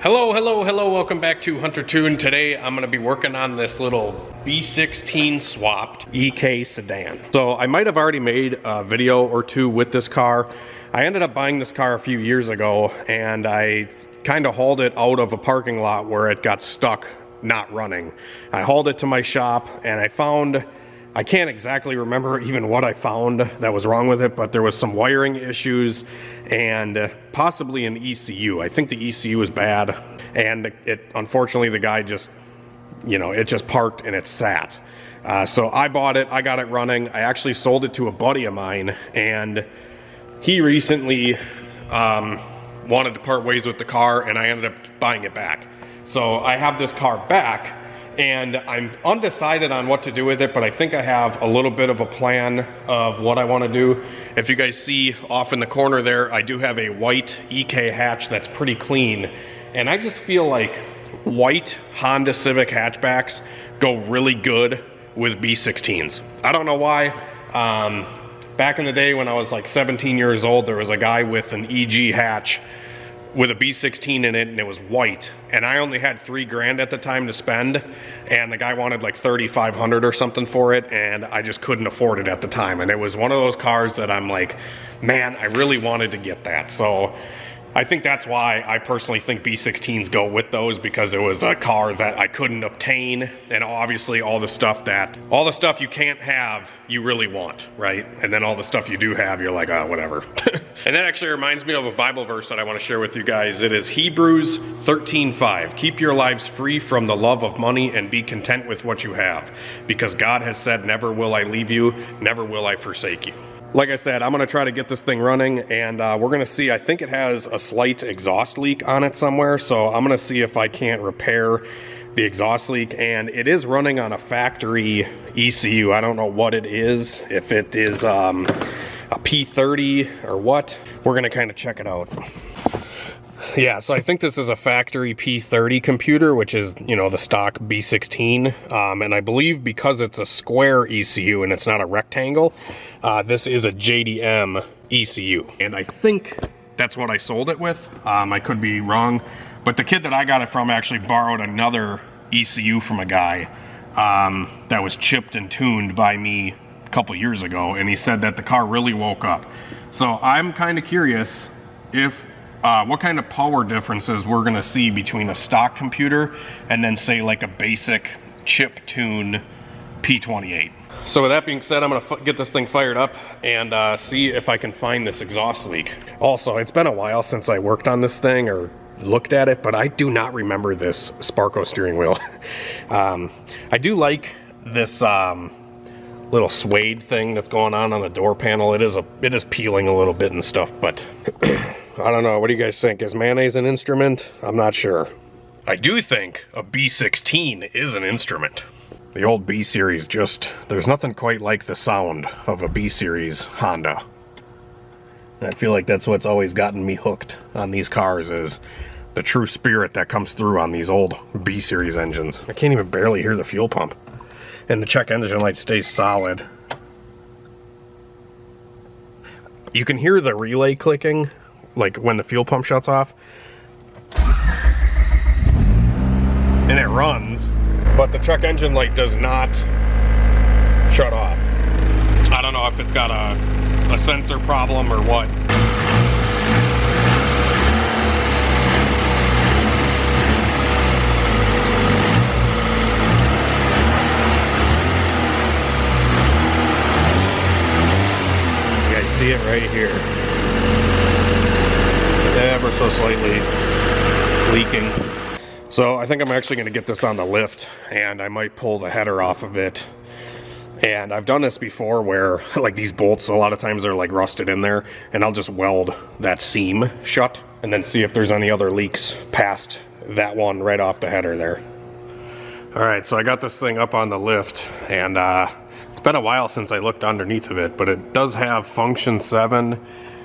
Hello, welcome back to Hunter Tune. Today I'm going to be working on this little B16 swapped EK sedan. So I might have already made a video or two with this car. I ended up buying this car a few years ago and I kind of hauled it out of a parking lot where it got stuck not running. I hauled it to my shop and I can't exactly remember even what I found that was wrong with it, but there was some wiring issues and possibly an ECU. I think the ECU was bad, and unfortunately the guy just, it just parked and it sat. So I bought it, I got it running. I actually sold it to a buddy of mine, and he recently wanted to part ways with the car, and I ended up buying it back. So I have this car back, and I'm undecided on what to do with it, but I think I have a little bit of a plan of what I want to do. If you guys see off in the corner there, I do have a white EK hatch that's pretty clean, and I just feel like white Honda Civic hatchbacks go really good with B16s. I don't know why. Back in the day when I was like 17 years old, there was a guy with an EG hatch with a B16 in it, and it was white, and I only had $3 grand at the time to spend, and the guy wanted like $3,500 or something for it, and I just couldn't afford it at the time. And it was one of those cars that I'm like, man, I really wanted to get that. So I think that's why I personally think B16s go with those, because it was a car that I couldn't obtain, and obviously all the stuff you can't have, you really want, right? And then all the stuff you do have, you're like, oh, whatever. And that actually reminds me of a Bible verse that I want to share with you guys. It is Hebrews 13:5. Keep your lives free from the love of money and be content with what you have, because God has said, never will I leave you, never will I forsake you. Like I said, I'm going to try to get this thing running, and we're going to see. I think it has a slight exhaust leak on it somewhere, so I'm going to see if I can't repair the exhaust leak. And it is running on a factory ECU. I don't know what it is, if it is a P30 or what. We're going to kind of check it out. Yeah, so I think this is a factory P30 computer, which is, the stock B16. And I believe because it's a square ECU and it's not a rectangle, this is a JDM ECU. And I think that's what I sold it with. I could be wrong, but the kid that I got it from actually borrowed another ECU from a guy that was chipped and tuned by me a couple years ago, and he said that the car really woke up. So I'm kind of curious if what kind of power differences we're going to see between a stock computer and then say like a basic chip tune P28. So with that being said, I'm going to get this thing fired up and see if I can find this exhaust leak. Also, it's been a while since I worked on this thing or looked at it, but I do not remember this Sparco steering wheel. I do like this little suede thing that's going on the door panel. It is peeling a little bit and stuff, but I don't know. What do you guys think? Is mayonnaise an instrument? I'm not sure. I do think a B16 is an instrument. The old B series, there's nothing quite like the sound of a B series Honda. And I feel like that's what's always gotten me hooked on these cars, is the true spirit that comes through on these old B series engines. I can't even barely hear the fuel pump. And the check engine light stays solid. You can hear the relay clicking, like when the fuel pump shuts off. And it runs, but the check engine light does not shut off. I don't know if it's got a sensor problem or what. You guys see it right here. Ever so slightly leaking. So I think I'm actually going to get this on the lift, and I might pull the header off of it. And I've done this before where like these bolts, a lot of times they're like rusted in there, and I'll just weld that seam shut and then see if there's any other leaks past that one right off the header there. All right, so I got this thing up on the lift, and it's been a while since I looked underneath of it, but it does have function 7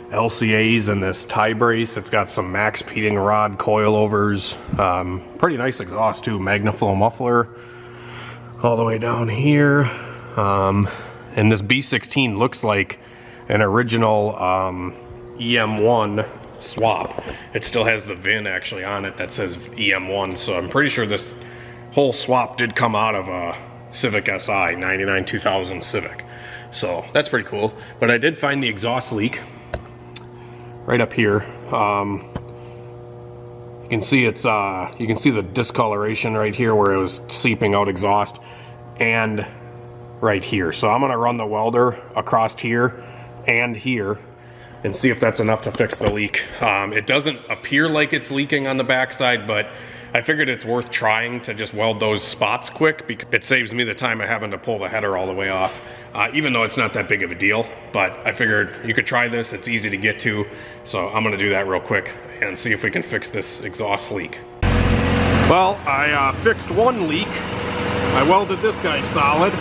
LCAs and this tie brace. It's got some max heating rod coilovers. Pretty nice exhaust too. Magnaflow muffler all the way down here. And this B16 looks like an original EM1 swap. It still has the VIN actually on it that says EM1, so I'm pretty sure this whole swap did come out of a Civic Si, 99 2000 Civic. So that's pretty cool. But I did find the exhaust leak right up here. You can see it's you can see the discoloration right here where it was seeping out exhaust, and right here. So I'm gonna run the welder across here and here and see if that's enough to fix the leak. It doesn't appear like it's leaking on the backside, but I figured it's worth trying to just weld those spots quick because it saves me the time of having to pull the header all the way off, even though it's not that big of a deal. But I figured you could try this, it's easy to get to, so I'm gonna do that real quick and see if we can fix this exhaust leak. Well, I fixed one leak. I welded this guy solid,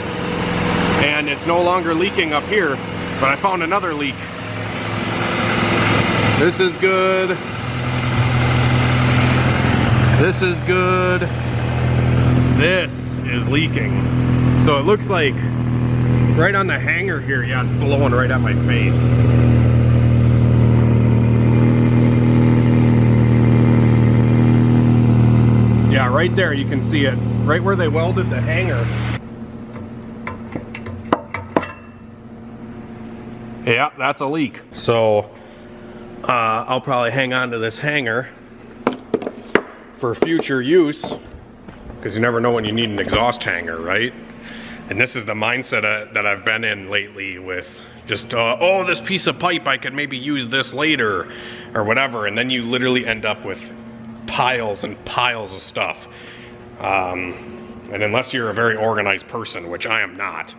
and it's no longer leaking up here, but I found another leak. This is good. This is good. This is leaking. So it looks like right on the hanger here, yeah, it's blowing right at my face. Yeah, right there you can see it. Right where they welded the hanger. Yeah, that's a leak. So I'll probably hang on to this hanger for future use, because you never know when you need an exhaust hanger, right? And this is the mindset that I've been in lately with just, oh, this piece of pipe, I could maybe use this later or whatever, and then you literally end up with piles and piles of stuff. And unless you're a very organized person, which I am not,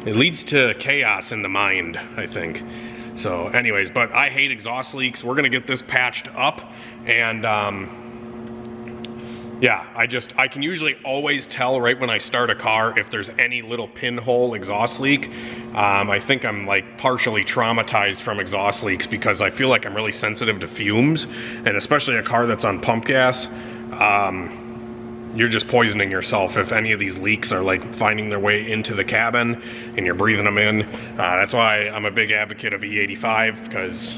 it leads to chaos in the mind, I think. So anyways, but I hate exhaust leaks. We're gonna get this patched up, and yeah, I can usually always tell right when I start a car if there's any little pinhole exhaust leak. I think I'm like partially traumatized from exhaust leaks because I feel like I'm really sensitive to fumes, and especially a car that's on pump gas. You're just poisoning yourself if any of these leaks are like finding their way into the cabin and you're breathing them in. That's why I'm a big advocate of E85, because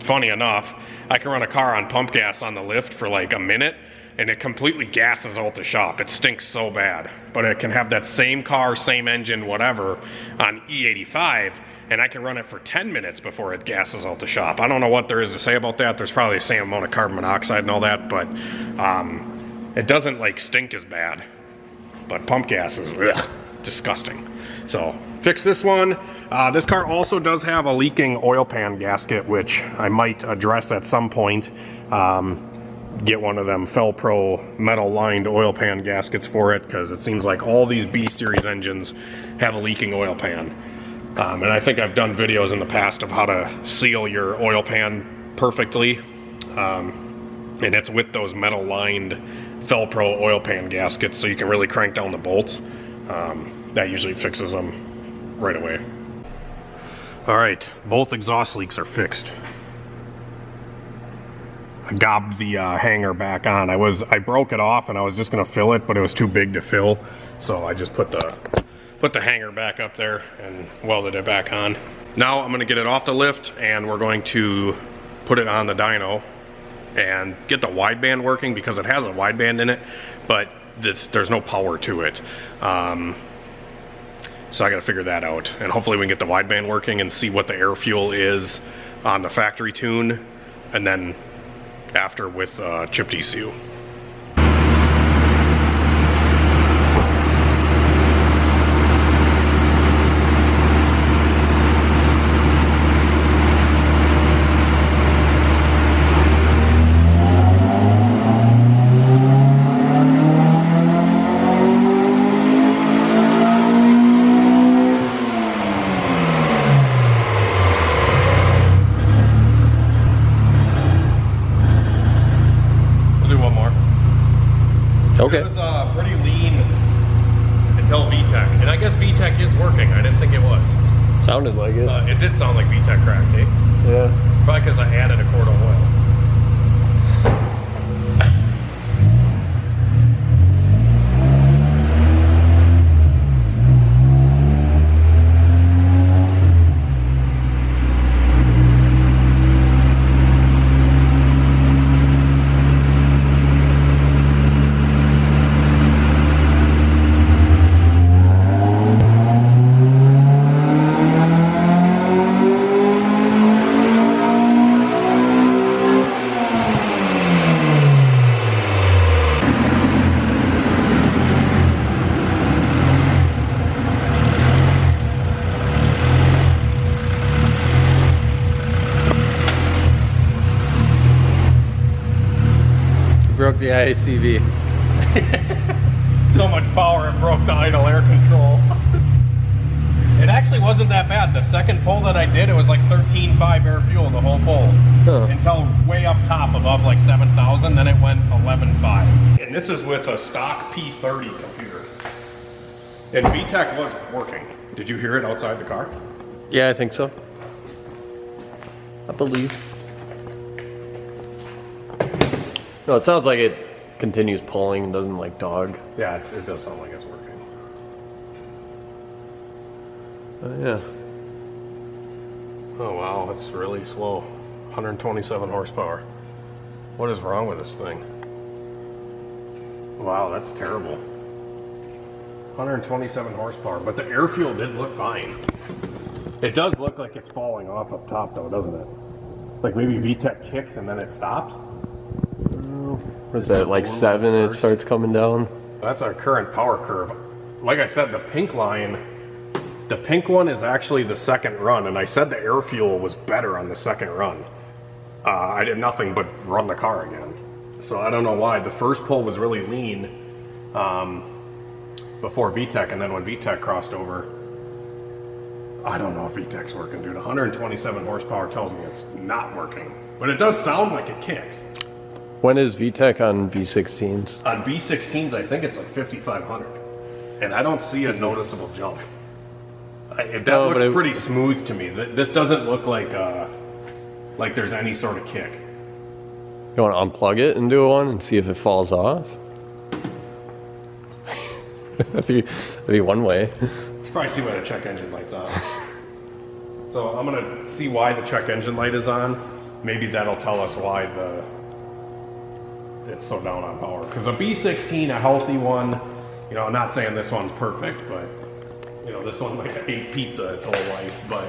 funny enough, I can run a car on pump gas on the lift for like a minute and it completely gasses out the shop. It stinks so bad. But it can have that same car, same engine, whatever, on E85, and I can run it for 10 minutes before it gasses out the shop. I don't know what there is to say about that. There's probably the same amount of carbon monoxide and all that, but it doesn't like stink as bad. But pump gas is disgusting. So fix this one. This car also does have a leaking oil pan gasket, which I might address at some point. Get one of them Felpro metal lined oil pan gaskets for it, because it seems like all these B series engines have a leaking oil pan. And I think I've done videos in the past of how to seal your oil pan perfectly. And it's with those metal lined Felpro oil pan gaskets, so you can really crank down the bolts. That usually fixes them right away. All right, both exhaust leaks are fixed. I gobbed the hanger back on. I broke it off and I was just gonna fill it, but it was too big to fill, so I just put the hanger back up there and welded it back on. Now I'm gonna get it off the lift and we're going to put it on the dyno and get the wideband working, because it has a wideband in it, but there's no power to it. So I gotta figure that out, and hopefully we can get the wideband working and see what the air fuel is on the factory tune, and then after with chipped ECU. Okay. It was pretty lean until Vtec, and I guess Vtec is working. I didn't think it was. Sounded like it. It did sound like Vtec cracked, eh? Yeah. Probably because I added a quart of oil. Broke the IACV. So much power it broke the idle air control. It actually wasn't that bad. The second pull that I did, it was like 13.5 air fuel the whole pull. Until way up top above like 7,000, then it went 11.5. And this is with a stock P30 computer. And Vtec was working. Did you hear it outside the car? Yeah, I think so. I believe. No, it sounds like it continues pulling and doesn't like dog. Yeah, it does sound like it's working. Yeah. Oh wow, it's really slow. 127 horsepower. What is wrong with this thing? Wow, that's terrible. 127 horsepower, but the air fuel did look fine. It does look like it's falling off up top though, doesn't it? Like maybe Vtec kicks and then it stops? What is that, like 7 it starts coming down? That's our current power curve. Like I said, the pink line, the pink one is actually the second run, and I said the air fuel was better on the second run. I did nothing but run the car again. So I don't know why. The first pull was really lean before Vtec, and then when Vtec crossed over, I don't know if Vtec's working, dude. 127 horsepower tells me it's not working. But it does sound like it kicks. When is Vtec on B16s? On B16s, I think it's like 5,500. And I don't see a noticeable jump. That looks pretty smooth to me. This doesn't look like there's any sort of kick. You want to unplug it and do one and see if it falls off? That'd be one way. You probably see why the check engine light's on. So I'm gonna see why the check engine light is on. Maybe that'll tell us why it's so down on power. Because a B16, a healthy one, you know, I'm not saying this one's perfect, but you know, this one might have ate pizza its whole life, but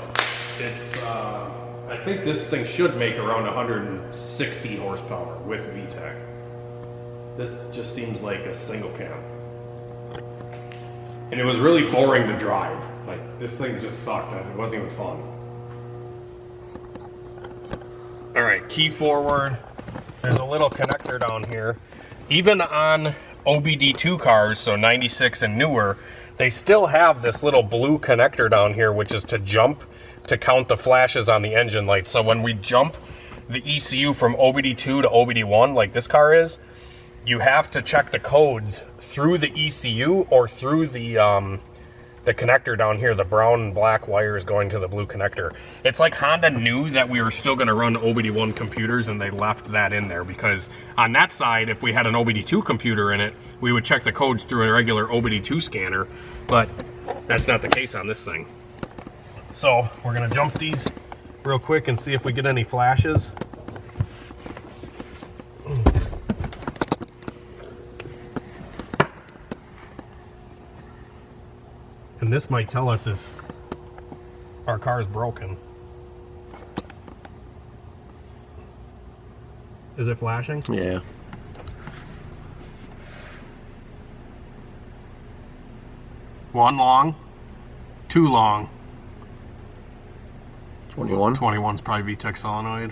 it's, I think this thing should make around 160 horsepower with Vtec. This just seems like a single cam. And it was really boring to drive. Like, this thing just sucked. It wasn't even fun. All right, key forward. There's a little connector down here. Even on OBD2 cars, so 96 and newer, they still have this little blue connector down here, which is to jump to count the flashes on the engine light. So when we jump the ECU from OBD2 to OBD1, like this car is, you have to check the codes through the ECU or through the connector down here, the brown and black wires going to the blue connector. It's like Honda knew that we were still going to run OBD1 computers, and they left that in there, because on that side, if we had an OBD2 computer in it, we would check the codes through a regular OBD2 scanner, but that's not the case on this thing. So we're going to jump these real quick and see if we get any flashes. And this might tell us if our car is broken. Is it flashing? Yeah. One long, two long. 21? 21's probably Vtec solenoid.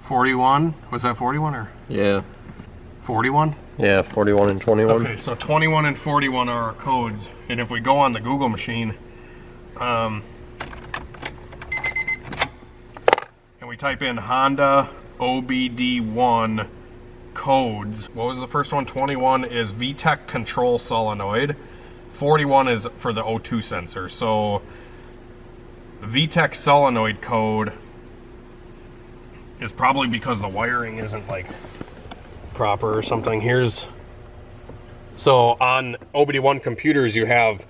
$41? Was that 41 or? Yeah. 41? Yeah, 41 and 21. Okay, so 21 and 41 are our codes. And if we go on the Google machine, and we type in Honda OBD1 codes, what was the first one? 21 is Vtec control solenoid. 41 is for the O2 sensor. So Vtec solenoid code is probably because the wiring isn't like proper or something. So on OBD1 computers, you have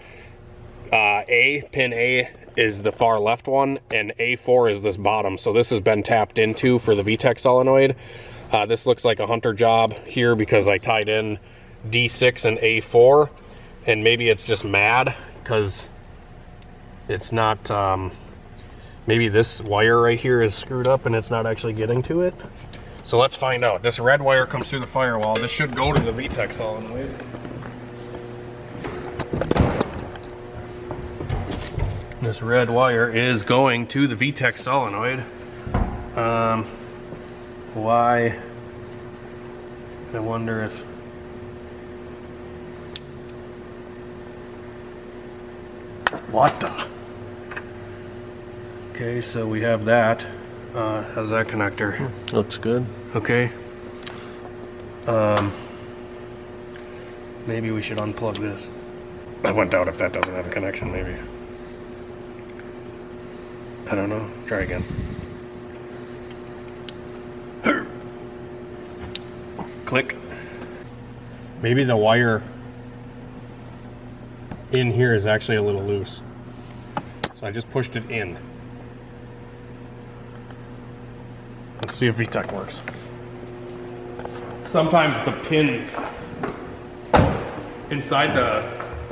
pin A is the far left one, and A4 is this bottom. So this has been tapped into for the Vtec solenoid. This looks like a hunter job here because I tied in D6 and A4, and maybe it's just mad because it's not, maybe this wire right here is screwed up and it's not actually getting to it. So let's find out. This red wire comes through the firewall. This should go to the Vtec solenoid. This red wire is going to the Vtec solenoid. Why? I wonder if... What the? Okay, so we have that. How's that connector? Looks good. Okay. Maybe we should unplug this. I wouldn't doubt if that doesn't have a connection, maybe. I don't know. Try again. Click. Maybe the wire in here is actually a little loose. So I just pushed it in. Let's see if Vtec works. Sometimes the pins inside the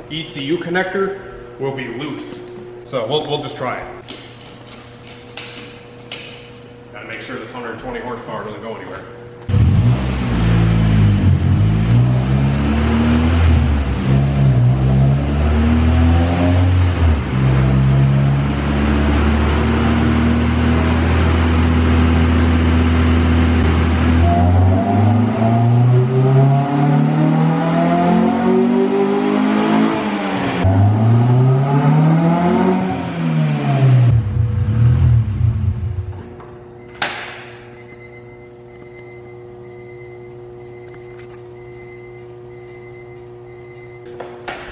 ECU connector will be loose. So we'll just try it. Gotta make sure this 120 horsepower doesn't go anywhere.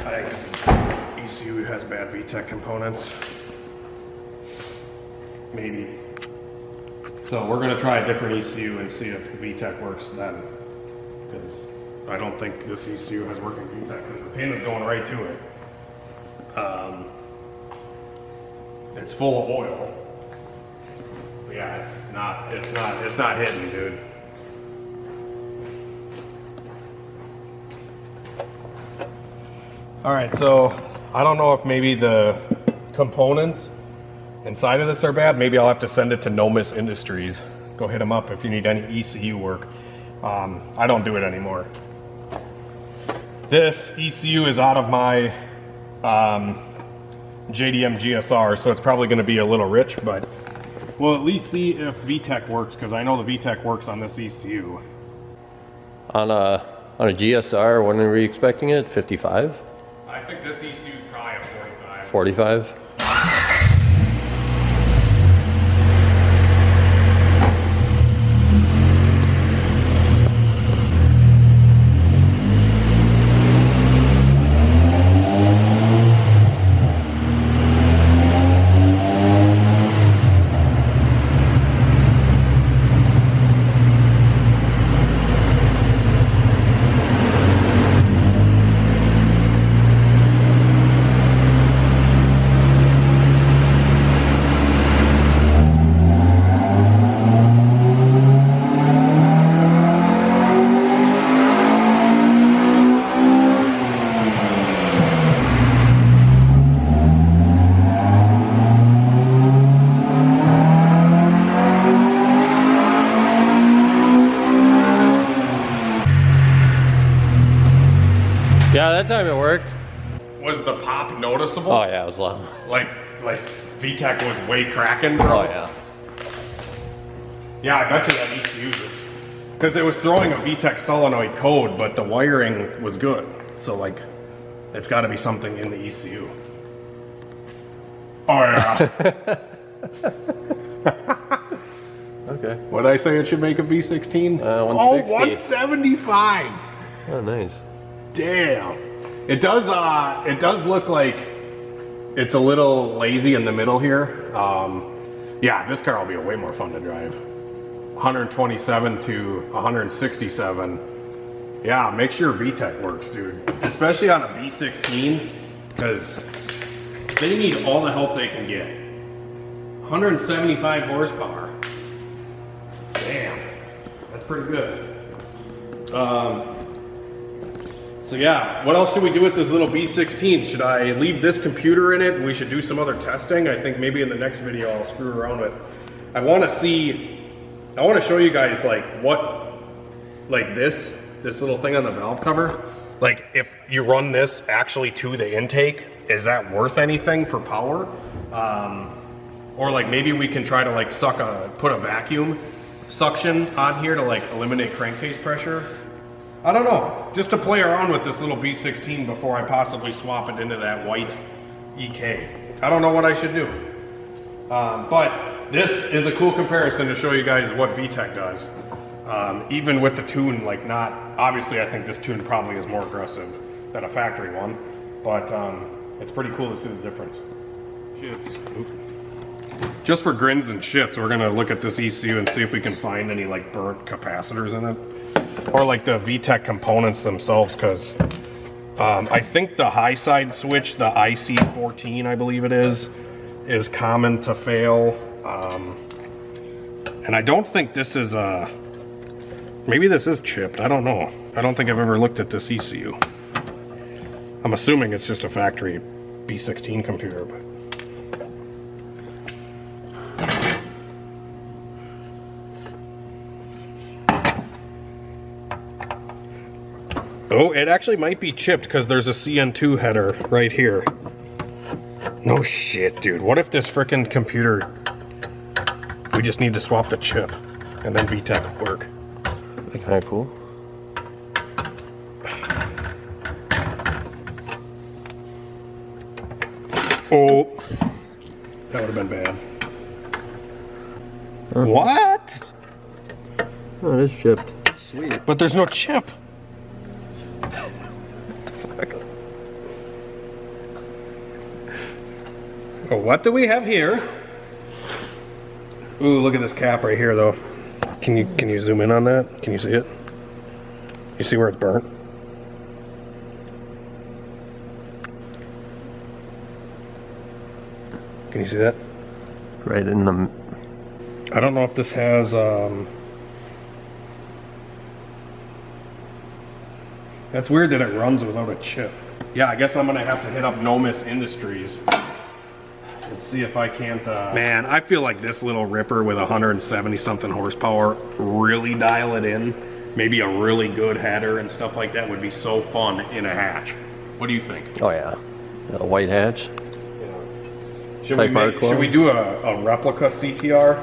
I think this ECU has bad Vtec components. Maybe. So we're going to try a different ECU and see if the Vtec works then. Because I don't think this ECU has working Vtec because the pin is going right to it. It's full of oil. But yeah, it's not hitting, dude. All right, so I don't know if maybe the components inside of this are bad. Maybe I'll have to send it to No Miss Industries. Go hit them up if you need any ECU work. I don't do it anymore. This ECU is out of my JDM GSR, so it's probably going to be a little rich, but we'll at least see if Vtec works, because I know the Vtec works on this ECU. On a GSR, when are we expecting it? 55? I think this ECU is probably a 45. 45? Yeah, that time it worked. Was the pop noticeable? Oh yeah, it was loud. Like Vtec was way cracking, bro. Oh yeah. Yeah, I bet you that ECU just, because it was throwing a Vtec solenoid code, but the wiring was good. So like, it's got to be something in the ECU. Oh yeah. Okay. What did I say it should make a B16? 160. Oh, 175. Oh, nice. Damn. It does look like it's a little lazy in the middle here. Yeah, this car will be way more fun to drive. 127 to 167. Yeah, make sure Vtec works, dude. Especially on a B16, because they need all the help they can get. 175 horsepower. Damn, that's pretty good. So yeah, what else should we do with this little B16? Should I leave this computer in it? We should do some other testing. I think maybe in the next video I'll screw around with. I want to show you guys like what, like this little thing on the valve cover. Like if you run this actually to the intake, is that worth anything for power? Or like maybe we can try to like put a vacuum suction on here to like eliminate crankcase pressure. I don't know, just to play around with this little B16 before I possibly swap it into that white EK. I don't know what I should do. But this is a cool comparison to show you guys what Vtec does. Even with the tune, like not, obviously I think this tune probably is more aggressive than a factory one, but it's pretty cool to see the difference. Shits. Just for grins and shits, we're gonna look at this ECU and see if we can find any like burnt capacitors in it. Or like the Vtec components themselves, because I think the high side switch, the IC14 I believe it is common to fail. And I don't think this is maybe this is chipped, I don't know. I don't think I've ever looked at this ECU. I'm assuming it's just a factory B16 computer, but. Oh, it actually might be chipped because there's a CN2 header right here. No shit, dude. What if this frickin' computer, we just need to swap the chip and then Vtec will work? That'd be kind of cool. Oh, that would have been bad. What? Oh, it is chipped. Sweet. But there's no chip. Oh, what do we have here? Ooh, look at this cap right here, though. Can you zoom in on that? Can you see it? You see where it's burnt? Can you see that? Right in the... I don't know if this has, that's weird that it runs without a chip. Yeah, I guess I'm gonna have to hit up Nomis Industries and see if I can't, Man, I feel like this little ripper with 170 something horsepower really dial it in. Maybe a really good header and stuff like that would be so fun in a hatch. What do you think? Oh yeah, a white hatch. Should we do a replica CTR?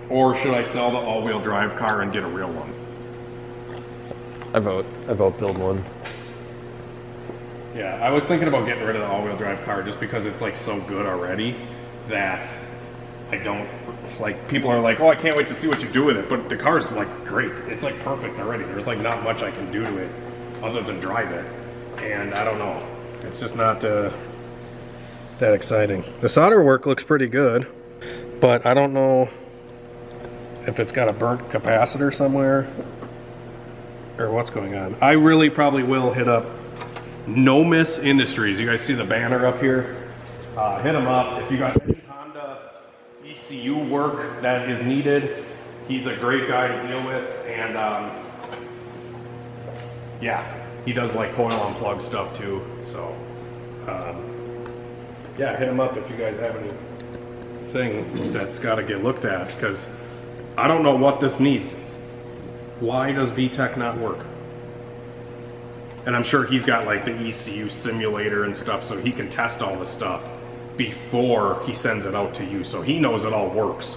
Or should I sell the all-wheel drive car and get a real one? I vote build one. Yeah, I was thinking about getting rid of the all-wheel drive car just because it's like so good already that I don't, like, people are like, oh, I can't wait to see what you do with it, but the car's like great. It's like perfect already. There's like not much I can do to it other than drive it. And I don't know. It's just not that exciting. The solder work looks pretty good, but I don't know if it's got a burnt capacitor somewhere or what's going on. I really probably will hit up Nomis Industries. You guys see the banner up here? Hit them up. If you got any Honda ECU work that is needed, he's a great guy to deal with. And yeah, he does like coil on plug stuff too. So yeah, hit him up if you guys have anything that's got to get looked at, because I don't know what this needs. Why does Vtec not work? And I'm sure he's got like the ECU simulator and stuff, so he can test all the stuff before he sends it out to you, so he knows it all works.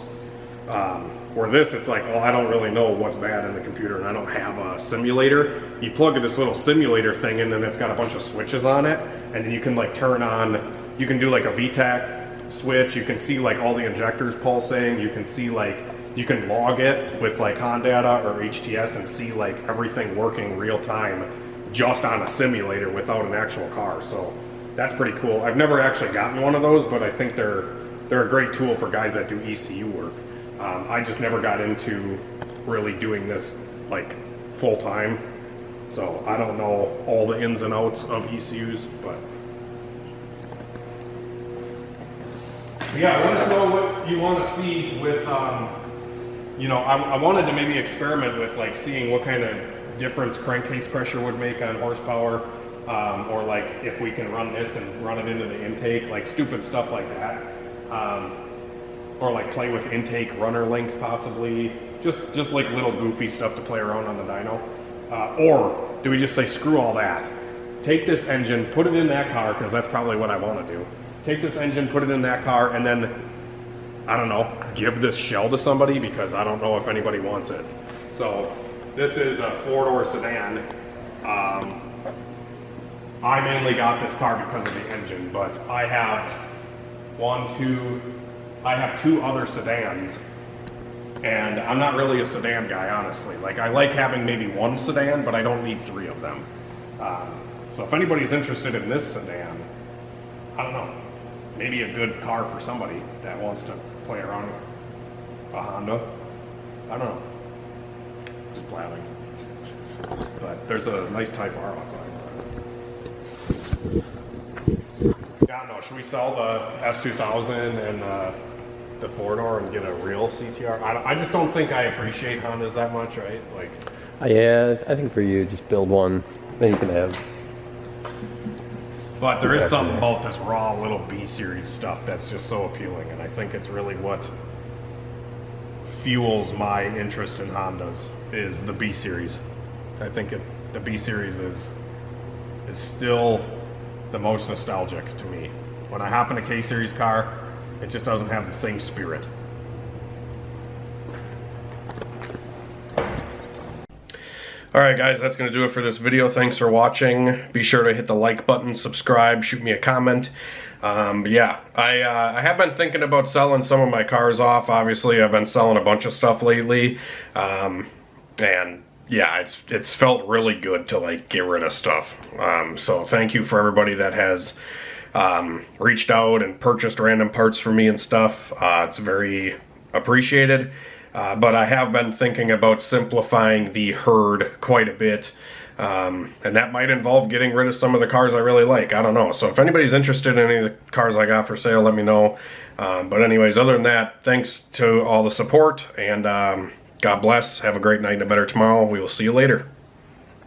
Where this, it's like, oh, I don't really know what's bad in the computer and I don't have a simulator. You plug this little simulator thing in and it's got a bunch of switches on it, and then you can like turn on, you can do like a Vtec switch, you can see like all the injectors pulsing, you can see like, you can log it with like Condata or HTS and see like everything working real time just on a simulator without an actual car. So that's pretty cool. I've never actually gotten one of those, but I think they're a great tool for guys that do ECU work. I just never got into really doing this like full time, so I don't know all the ins and outs of ECUs, but yeah, let us know what you want to see with, you know, I wanted to maybe experiment with like seeing what kind of difference crankcase pressure would make on horsepower, or like if we can run this and run it into the intake, like stupid stuff like that, or like play with intake runner length possibly, just like little goofy stuff to play around on the dyno. Or do we just say screw all that, take this engine, put it in that car, because that's probably what I want to do, take this engine, put it in that car, and then, I don't know, give this shell to somebody because I don't know if anybody wants it. So this is a 4-door sedan. I mainly got this car because of the engine, but I have two other sedans, and I'm not really a sedan guy, honestly. Like, I like having maybe one sedan, but I don't need 3 of them. So if anybody's interested in this sedan, I don't know, maybe a good car for somebody that wants to play around with a Honda. I don't know, just blabbing. But there's a nice Type R outside. Yeah, no, should we sell the S2000 and the 4-door and get a real CTR? I just don't think I appreciate Hondas that much, right? Like, yeah, I think for you, just build one, then you can have. But there is something about this raw little B series stuff that's just so appealing, and I think it's really what fuels my interest in Hondas is the B series. I think the B series is still the most nostalgic to me. When I hop in a K series car, it just doesn't have the same spirit. Alright guys, that's going to do it for this video. Thanks for watching. Be sure to hit the like button, subscribe, shoot me a comment. Yeah, I have been thinking about selling some of my cars off. Obviously, I've been selling a bunch of stuff lately. And yeah, it's felt really good to like get rid of stuff. So thank you for everybody that has reached out and purchased random parts for me and stuff. It's very appreciated. But I have been thinking about simplifying the herd quite a bit. And that might involve getting rid of some of the cars I really like. I don't know. So if anybody's interested in any of the cars I got for sale, let me know. But anyways, other than that, thanks to all the support, and God bless. Have a great night and a better tomorrow. We will see you later.